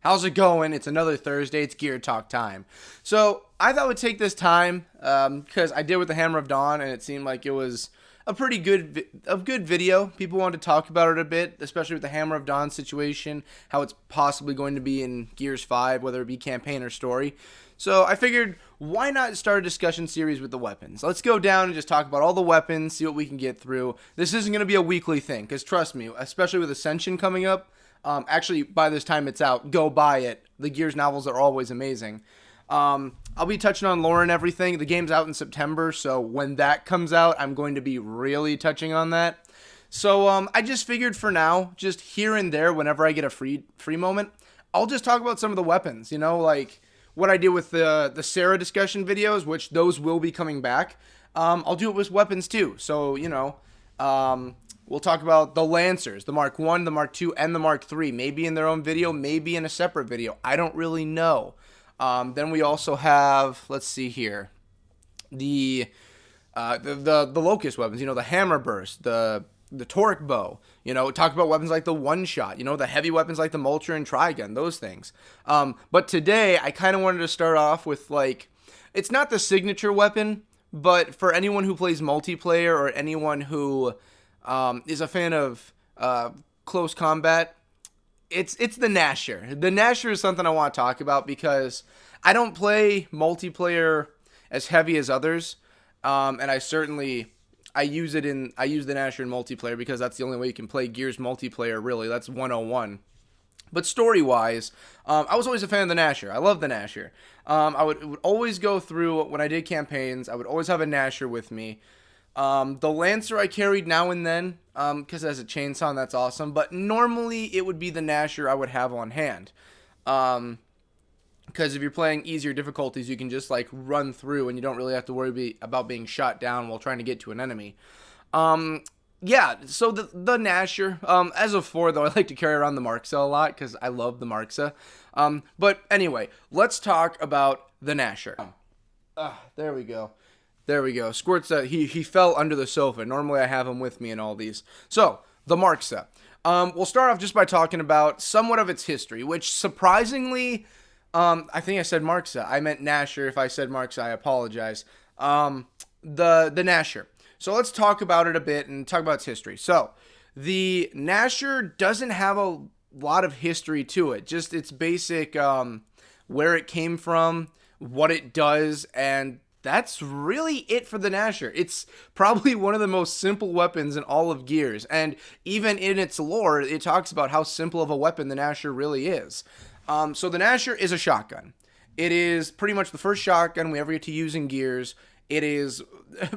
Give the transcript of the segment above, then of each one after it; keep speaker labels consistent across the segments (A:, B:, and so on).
A: How's it going? It's another Thursday. It's Gear Talk time. So I thought we'd take this time because I did with the Hammer of Dawn, and it seemed like it was a pretty good video. People wanted to talk about it a bit, especially with the Hammer of Dawn situation, how it's possibly going to be in Gears 5, whether it be campaign or story. So I figured, why not start a discussion series with the weapons? Let's go down and just talk about all the weapons, see what we can get through. This isn't going to be a weekly thing, because trust me, especially with Ascension coming up, actually, by this time it's out, go buy it. The Gears novels are always amazing. I'll be touching on lore and everything. The game's out in September, so when that comes out, I'm going to be really touching on that. So I just figured for now, just here and there, whenever I get a free moment, I'll just talk about some of the weapons. You know, like what I did with the Sarah discussion videos, which those will be coming back. I'll do it with weapons too. So, you know, we'll talk about the Lancers, the Mark 1, the Mark 2, and the Mark 3. Maybe in their own video, maybe in a separate video. I don't really know. Then we also have, let's see here, the Locust weapons. You know, the Hammer Burst, the Toric Bow. You know, talk about weapons like the One Shot. You know, the heavy weapons like the Mulcher and Trigun. Those things. But today, I kind of wanted to start off with, like, it's not the signature weapon, but for anyone who plays multiplayer or anyone who is a fan of close combat, it's the Gnasher. The Gnasher is something I want to talk about because I don't play multiplayer as heavy as others, and I use the Gnasher in multiplayer because that's the only way you can play Gears multiplayer. Really, that's 101. But story-wise, I was always a fan of the Gnasher. I love the Gnasher. I would always go through, when I did campaigns, I would always have a Gnasher with me. The Lancer I carried now and then, because it has a chainsaw, and that's awesome. But normally, it would be the Gnasher I would have on hand. Because if you're playing easier difficulties, you can just, like, run through, and you don't really have to worry about being shot down while trying to get to an enemy. Yeah, so the Gnasher, as of 4, though, I like to carry around the Marksa a lot, because I love the Marksa. But anyway, let's talk about the Gnasher. There we go. There we go. Squirt's, he fell under the sofa. Normally I have him with me in all these. So, the Marksa. We'll start off just by talking about somewhat of its history, which surprisingly, I think I said Marksa. I meant Gnasher. If I said Marksa, I apologize. The Gnasher. So let's talk about it a bit and talk about its history. So, the Gnasher doesn't have a lot of history to it. Just its basic, where it came from, what it does, and that's really it for the Gnasher. It's probably one of the most simple weapons in all of Gears. And even in its lore, it talks about how simple of a weapon the Gnasher really is. So the Gnasher is a shotgun. It is pretty much the first shotgun we ever get to use in Gears. It is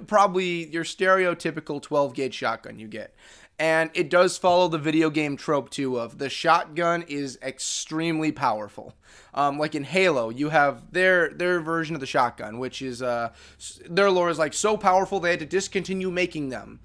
A: probably your stereotypical 12-gauge shotgun you get. And it does follow the video game trope, too, of the shotgun is extremely powerful. Like in Halo, you have their version of the shotgun, which is, their lore is like so powerful they had to discontinue making them.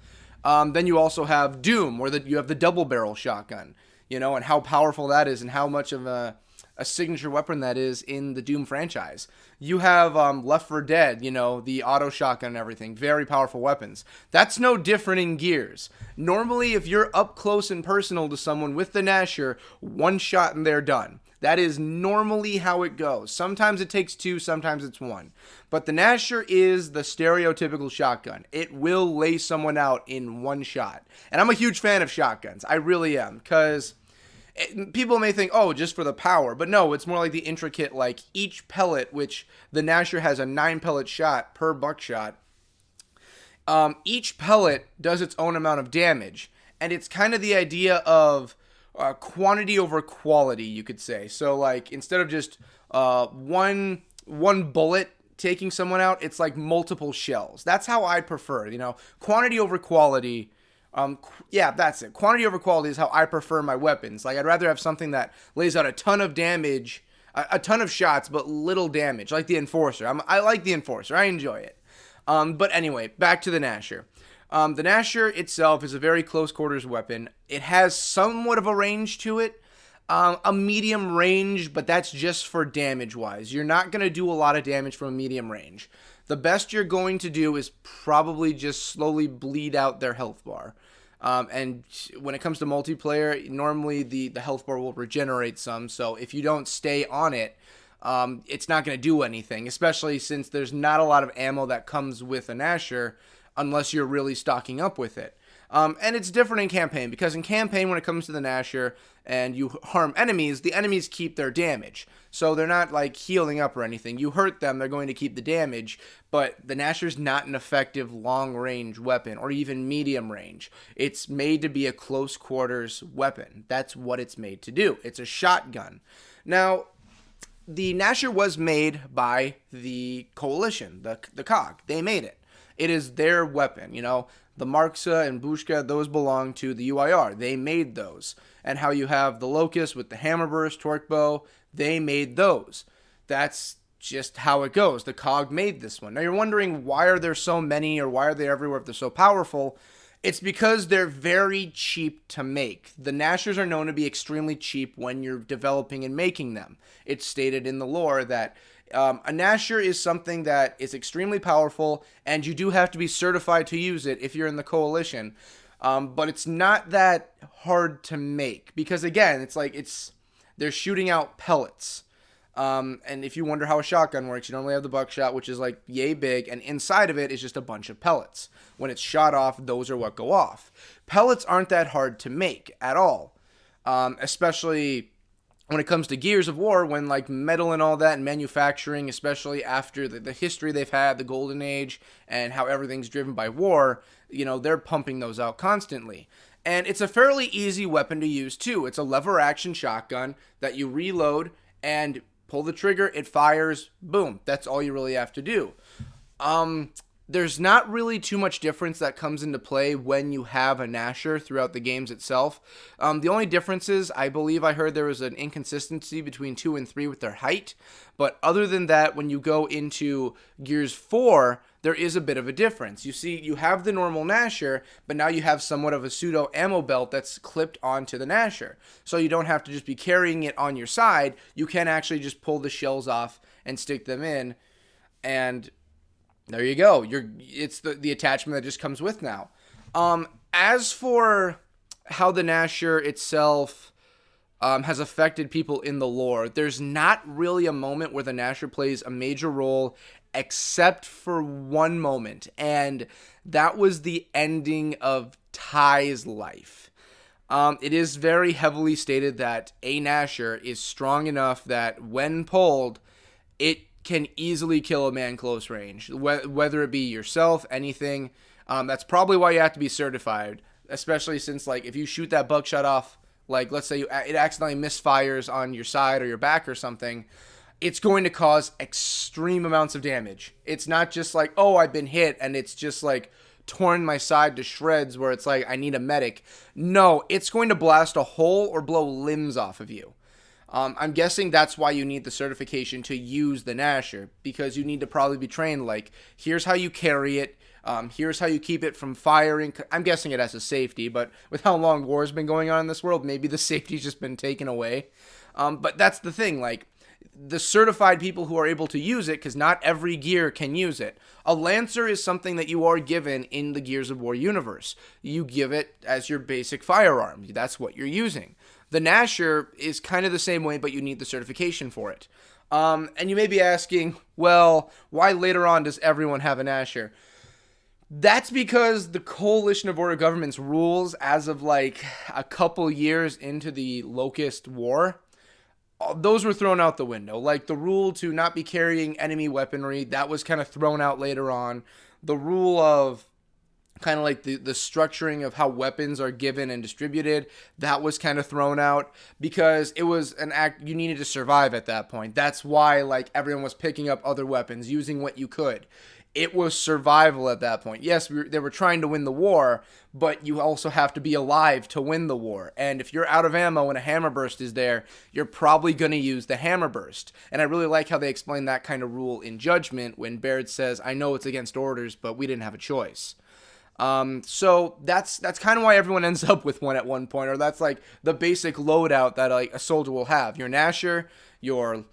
A: Then you also have Doom, where you have the double-barrel shotgun, you know, and how powerful that is and how much of a signature weapon that is in the Doom franchise. You have Left 4 Dead, you know, the auto shotgun and everything. Very powerful weapons. That's no different in Gears. Normally, if you're up close and personal to someone with the Gnasher, one shot and they're done. That is normally how it goes. Sometimes it takes 2, sometimes it's 1. But the Gnasher is the stereotypical shotgun. It will lay someone out in one shot. And I'm a huge fan of shotguns. I really am, because people may think, oh, just for the power. But no, it's more like the intricate, like each pellet, which the Gnasher has a 9-pellet shot per buckshot. Each pellet does its own amount of damage. And it's kind of the idea of quantity over quality, you could say. So, like, instead of just one bullet taking someone out, it's like multiple shells. That's how I prefer it, you know. Quantity over quality. Yeah, that's it. Quantity over quality is how I prefer my weapons. Like, I'd rather have something that lays out a ton of damage, a ton of shots, but little damage, like the Enforcer. I like the Enforcer. I enjoy it. But anyway, back to the Gnasher. The Gnasher itself is a very close quarters weapon. It has somewhat of a range to it. A medium range, but that's just for damage-wise. You're not going to do a lot of damage from a medium range. The best you're going to do is probably just slowly bleed out their health bar. And when it comes to multiplayer, normally the health bar will regenerate some. So if you don't stay on it, it's not going to do anything, especially since there's not a lot of ammo that comes with a Gnasher unless you're really stocking up with it. And it's different in campaign, because in campaign, when it comes to the Gnasher and you harm enemies, the enemies keep their damage. So they're not like healing up or anything. You hurt them, they're going to keep the damage, but the Gnasher's not an effective long-range weapon or even medium range. It's made to be a close quarters weapon. That's what it's made to do. It's a shotgun. Now, the Gnasher was made by the Coalition, the COG. They made it. It is their weapon, you know. The Marksa and Bushka, those belong to the UIR. They made those. And how you have the Locust with the Hammerburst, Torque Bow, they made those. That's just how it goes. The COG made this one. Now you're wondering, why are there so many, or why are they everywhere if they're so powerful? It's because they're very cheap to make. The Gnashers are known to be extremely cheap when you're developing and making them. It's stated in the lore that a Gnasher is something that is extremely powerful, and you do have to be certified to use it if you're in the Coalition. But it's not that hard to make, because again, they're shooting out pellets. And if you wonder how a shotgun works, you normally have the buckshot, which is like yay big, and inside of it is just a bunch of pellets. When it's shot off, those are what go off. Pellets aren't that hard to make at all, especially when it comes to Gears of War, when like metal and all that and manufacturing, especially after the history they've had, the Golden Age, and how everything's driven by war, you know, they're pumping those out constantly. And it's a fairly easy weapon to use too. It's a lever action shotgun that you reload and pull the trigger, it fires, boom. That's all you really have to do. There's not really too much difference that comes into play when you have a Gnasher throughout the games itself. The only difference is, I believe I heard there was an inconsistency between 2 and 3 with their height. But other than that, when you go into Gears 4, there is a bit of a difference. You see, you have the normal Gnasher, but now you have somewhat of a pseudo ammo belt that's clipped onto the Gnasher. So you don't have to just be carrying it on your side. You can actually just pull the shells off and stick them in, and there you go. It's the attachment that just comes with now. As for how the Gnasher itself has affected people in the lore, there's not really a moment where the Gnasher plays a major role, except for one moment, and that was the ending of Ty's life. It is very heavily stated that a Gnasher is strong enough that when pulled, it can easily kill a man close range, whether it be yourself, anything. That's probably why you have to be certified, especially since, like, if you shoot that buckshot off, like, let's say it accidentally misfires on your side or your back or something, it's going to cause extreme amounts of damage. It's not just like, oh, I've been hit and it's just like torn my side to shreds where it's like I need a medic. No, it's going to blast a hole or blow limbs off of you. I'm guessing that's why you need the certification to use the Gnasher, because you need to probably be trained, like, here's how you carry it, here's how you keep it from firing. I'm guessing it has a safety, but with how long war's been going on in this world, maybe the safety's just been taken away. But that's the thing, like, the certified people who are able to use it, because not every gear can use it. A Lancer is something that you are given in the Gears of War universe. You give it as your basic firearm. That's what you're using. The Gnasher is kind of the same way, but you need the certification for it. And you may be asking, well, why later on does everyone have a Gnasher? That's because the Coalition of Order Government's rules, as of like a couple years into the Locust War, those were thrown out the window. Like the rule to not be carrying enemy weaponry, that was kind of thrown out later on. The rule of kind of like the structuring of how weapons are given and distributed, that was kind of thrown out because it was an act you needed to survive at that point. That's why like everyone was picking up other weapons, using what you could. It was survival at that point. Yes, they were trying to win the war, but you also have to be alive to win the war. And if you're out of ammo and a hammer burst is there, you're probably going to use the hammer burst. And I really like how they explain that kind of rule in Judgment when Baird says, I know it's against orders, but we didn't have a choice. So that's kind of why everyone ends up with one at one point, or that's like the basic loadout that like a soldier will have. Your Gnasher, your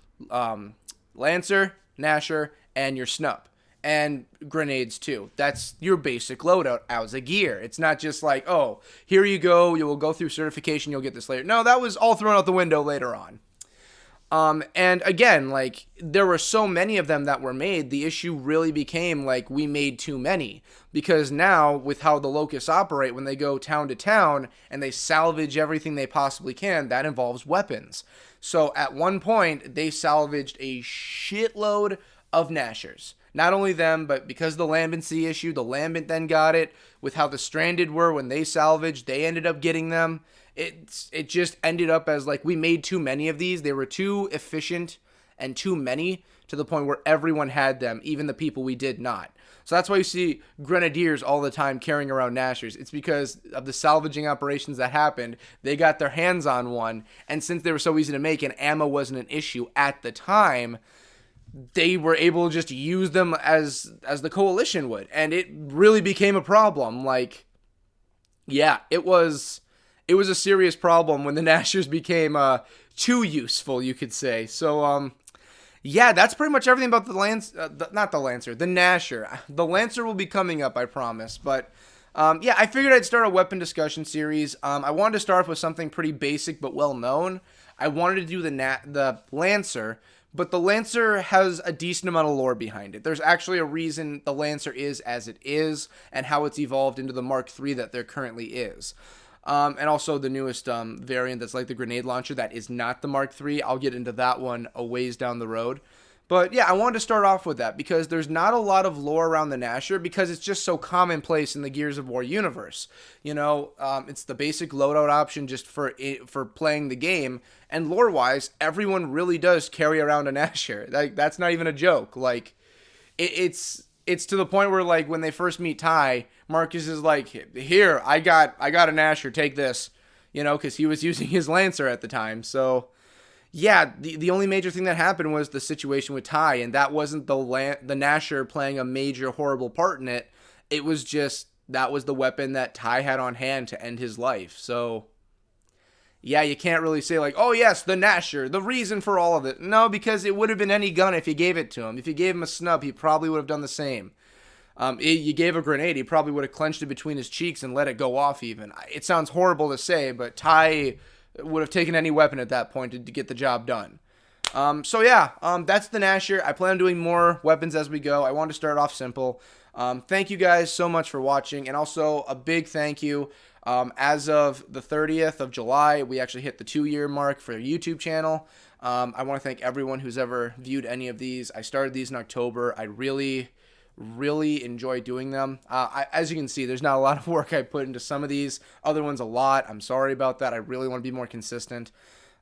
A: Lancer, Gnasher, and your Snup. and grenades too. That's your basic loadout as a gear. It's not just like, oh, here you go, you will go through certification, you'll get this later. No, that was all thrown out the window later on. And again, like, there were so many of them that were made, the issue really became, like, we made too many. Because now, with how the locusts operate, when they go town to town, and they salvage everything they possibly can, that involves weapons. So, at one point, they salvaged a shitload of Gnashers. Not only them, but because of the Lambency issue, the Lambent then got it. With how the Stranded were, when they salvaged, they ended up getting them. It just ended up as, like, we made too many of these. They were too efficient and too many to the point where everyone had them, even the people we did not. So that's why you see Grenadiers all the time carrying around Gnashers. It's because of the salvaging operations that happened. They got their hands on one, and since they were so easy to make and ammo wasn't an issue at the time, they were able to just use them as the coalition would. And it really became a problem. Like, yeah, it was a serious problem when the Gnashers became too useful, you could say. So, yeah, that's pretty much everything about the the Gnasher. The Lancer will be coming up, I promise. But, yeah, I figured I'd start a weapon discussion series. I wanted to start off with something pretty basic but well-known. I wanted to do the Lancer, but the Lancer has a decent amount of lore behind it. There's actually a reason the Lancer is as it is, and how it's evolved into the Mark III that there currently is. And also the newest variant that's like the grenade launcher that is not the Mark III. I'll get into that one a ways down the road. But yeah, I wanted to start off with that because there's not a lot of lore around the Gnasher because it's just so commonplace in the Gears of War universe. You know, it's the basic loadout option just for playing the game. And lore-wise, everyone really does carry around a Gnasher. That's not even a joke. Like, it's to the point where, like, when they first meet Ty, Marcus is like, here, I got a Gnasher, take this, you know, because he was using his Lancer at the time. So, yeah, the only major thing that happened was the situation with Ty, and that wasn't the Gnasher playing a major horrible part in it. It was just, that was the weapon that Ty had on hand to end his life. So, yeah, you can't really say like, oh yes, the Gnasher, the reason for all of it. No, because it would have been any gun if you gave it to him. If you gave him a snub, he probably would have done the same. You gave a grenade, he probably would have clenched it between his cheeks and let it go off even. It sounds horrible to say, but Ty would have taken any weapon at that point to get the job done. So yeah, that's the Gnasher. I plan on doing more weapons as we go. I want to start off simple. Thank you guys so much for watching, and also a big thank you. As of the 30th of July, we actually hit the 2-year mark for the YouTube channel. I want to thank everyone who's ever viewed any of these. I started these in October. I really enjoy doing them. As you can see, there's not a lot of work I put into some of these. Other ones a lot. I'm sorry about that. I really want to be more consistent.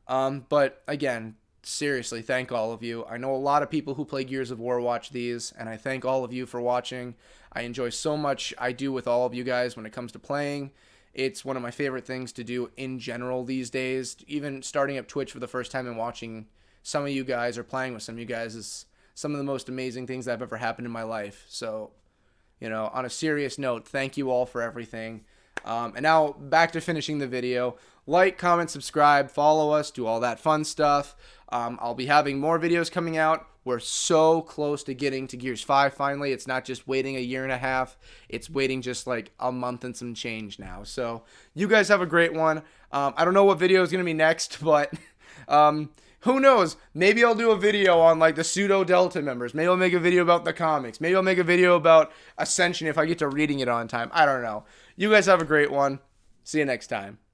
A: But again, seriously, thank all of you. I know a lot of people who play Gears of War watch these, and I thank all of you for watching. I enjoy so much I do with all of you guys when it comes to playing. It's one of my favorite things to do in general these days. Even starting up Twitch for the first time and watching some of you guys or playing with some of you guys is some of the most amazing things that have ever happened in my life. So, you know, on a serious note, thank you all for everything. And now back to finishing the video. Like, comment, subscribe, follow us, do all that fun stuff. I'll be having more videos coming out. We're so close to getting to Gears 5 finally. It's not just waiting a year and a half. It's waiting just like a month and some change now. So you guys have a great one. I don't know what video is going to be next, but who knows? Maybe I'll do a video on like the pseudo Delta members. Maybe I'll make a video about the comics. Maybe I'll make a video about Ascension if I get to reading it on time. I don't know. You guys have a great one. See you next time.